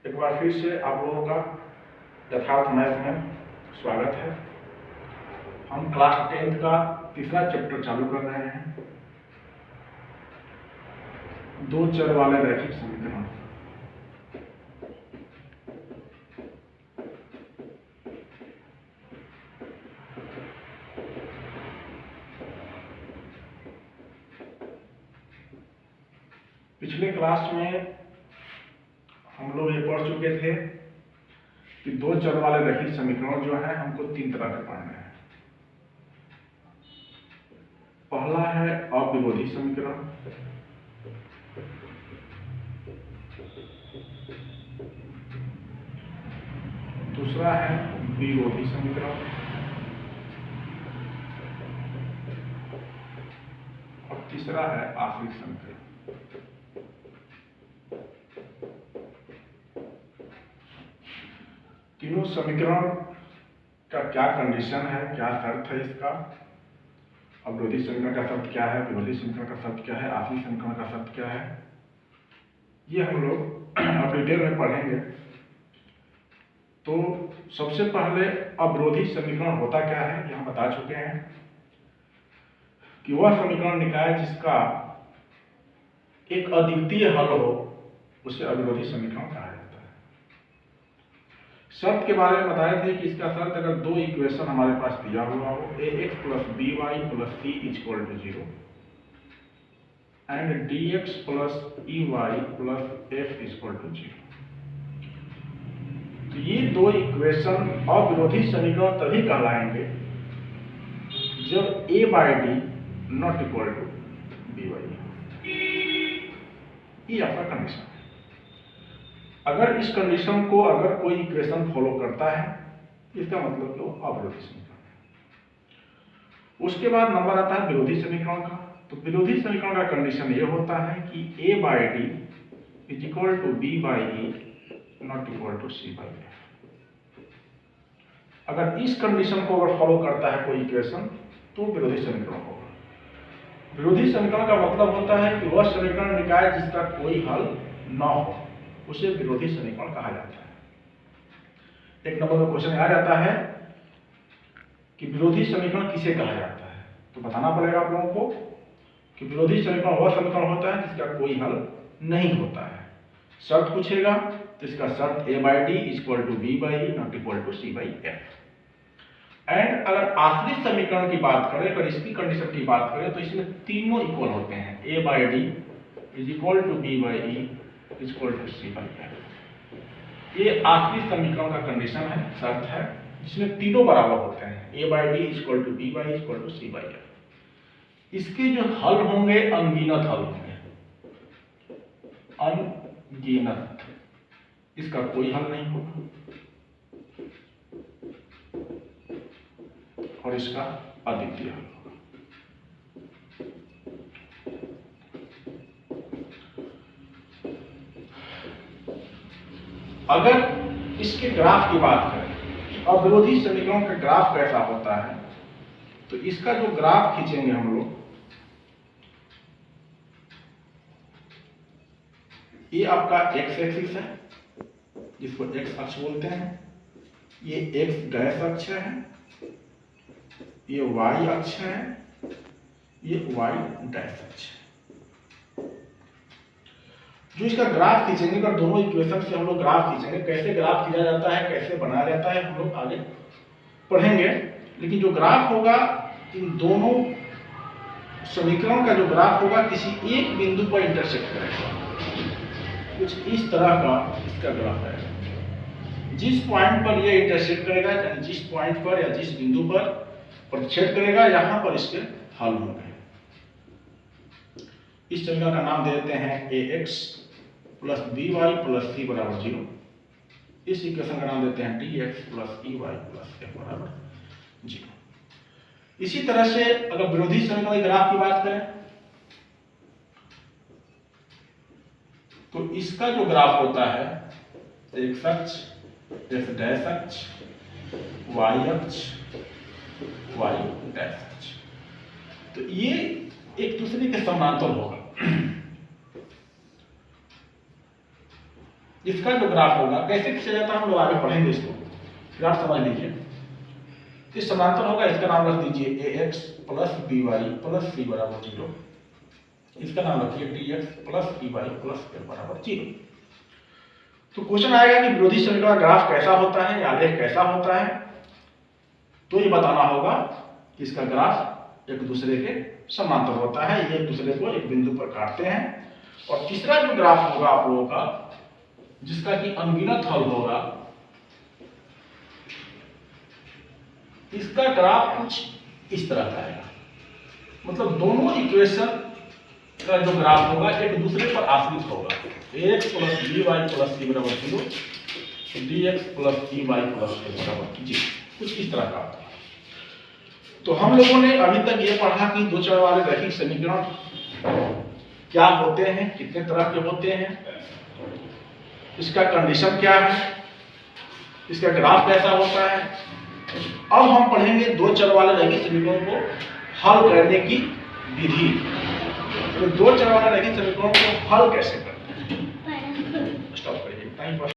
एक बार फिर से आप लोगों का यथार्थ मैथ में स्वागत है। हम क्लास 10th का तीसरा चैप्टर चालू कर रहे हैं, दो चर वाले रैखिक समीकरण। पिछले क्लास में हम लोग ये पढ़ चुके थे कि दो चर वाले रैखिक समीकरण जो है हमको तीन तरह के पढ़ने हैं। पहला है अविरोधी समीकरण, दूसरा है विरोधी समीकरण और तीसरा है आश्रित समीकरण। तीनों समीकरण का क्या कंडीशन है, क्या शर्त है इसका, अवरोधी समीकरण का शर्त क्या है, विरोधी समीकरण का शर्त क्या है, आश्रित समीकरण का शर्त क्या है, ये हम लोग अब डिटेल में पढ़ेंगे। तो सबसे पहले अवरोधी समीकरण होता क्या है, ये हम बता चुके हैं कि वह समीकरण निकाय जिसका एक अद्वितीय हल हो उसे अविरोधी समीकरण कहा जाता है। शर्त के बारे में बताए थे कि इसका शर्त अगर दो इक्वेशन हमारे पास दिया हुआ हो, ax + by + c = 0 and dx + ey + f = 0। तो ये दो इक्वेशन अविरोधी समीकरण तभी कहलाएंगे जब a/d ≠ b/e। ये आपका कंडीशन है। अगर इस कंडीशन को अगर कोई इक्वेशन फॉलो करता है इसका मतलब कि वो अविरोधी समीकरण है। उसके बाद नंबर आता है विरोधी समीकरण का। तो विरोधी समीकरण का कंडीशन ये होता है कि a/d = b/e ≠ c/f। अगर इस कंडीशन को अगर फॉलो करता है कोई इक्वेशन तो विरोधी समीकरण होगा। विरोधी समीकरण का मतलब होता है कि वह समीकरण निकाय जिसका कोई हल न हो उसे विरोधी समीकरण कहा जाता है। एक नंबर में क्वेश्चन आ जाता है कि विरोधी समीकरण किसे कहा जाता है, तो बताना पड़ेगा आप लोगों को कि विरोधी समीकरण वह समीकरण होता है जिसका कोई हल नहीं होता है। शर्त पूछेगा तो इसका शर्त a/d = b/e ≠ c/f। एंड अगर आश्रित समीकरण की बात करें, अगर इसकी कंडीशन की बात करें तो इसमें तीनों इक्वल होते हैं। a/d = b/e = c/f। ये आश्रित समीकरण का कंडीशन है, शर्त है, जिसमें तीनों बराबर होते हैं। a/d = b/e = c/f। इसके जो हल होंगे अनगिनत हल होंगे, अनगिनत। इसका कोई हल नहीं होगा और इसका अद्वितीय हल होगा। अगर इसके ग्राफ की बात करें, अविरोधी समीकरण का ग्राफ कैसा होता है, तो इसका जो ग्राफ खींचेंगे हम लोग, ये आपका x एक्सिस है जिसको x अक्ष बोलते हैं, ये x डैश अक्ष है, ये y अक्ष है, ये y डैश अक्ष है। जो इसका ग्राफ खींचेंगे, अगर दोनों इक्वेशन से हम लोग ग्राफ खींचेंगे, कैसे ग्राफ खींचा जाता है, कैसे बनाया जाता है, हम लोग आगे पढ़ेंगे। लेकिन जो ग्राफ होगा, इन दोनों समीकरण का जो ग्राफ होगा किसी एक बिंदु पर इंटरसेक्ट करेगा। कुछ इस तरह का इसका ग्राफ है। जिस पॉइंट पर ये इंटरसेक्ट करेगा, यानी जिस पॉइंट पर या जिस बिंदु पर प्रतिच्छेद करेगा, यहां पर इसके हल होंगे। इस समीकरण का नाम दे देते हैं ax + by + c = 0। इस इक्वेशन का नाम देते हैं dx + ey + f = 0। इसी तरह से अगर विरोधी समीकरण के ग्राफ की बात करें तो इसका जो ग्राफ होता है, x अक्ष, x डैश अक्ष, y अक्ष, y डैश अक्ष, तो ये एक दूसरे के समानांतर होगा। इसका जो ग्राफ होगा कैसे खींचा जाता है हम लोग आगे पढ़ेंगे इसको, ग्राफ समझ लीजिए। तो समांतर होगा, इसका नाम रख दीजिए ax plus by plus c बराबर 0, इसका नाम रखिए dx plus dy plus f बराबर 0। तो क्वेश्चन आएगा कि विरोधी समीकरण का ग्राफ कैसा होता है, आलेख कैसा होता है, तो ये बताना होगा कि इसका ग्राफ एक दूसरे के समांतर होता है, ये एक दूसरे को एक बिंदु पर काटते हैं। और तीसरा जो ग्राफ होगा आप लोगों का, जिसका कि अनगिनत हल होगा, इसका ग्राफ कुछ इस तरह का आएगा। मतलब दोनों इक्वेशन का जो ग्राफ होगा एक दूसरे पर आश्रित होगा। ax plus by plus c बराबर 0, dx plus dy plus f बराबर 0, कुछ इस तरह का। तो हम लोगों ने अभी तक ये पढ़ा कि दो चर वाले रैखिक समीकरण क्या होते हैं, कितने तरह के होते हैं, इसका कंडीशन क्या है, इसका ग्राफ कैसा होता है। अब हम पढ़ेंगे दो चर वाले रैखिक समीकरणों को हल करने की विधि। तो दो चर वाले रैखिक समीकरणों को हल कैसे करते हैं, स्टॉप करिए।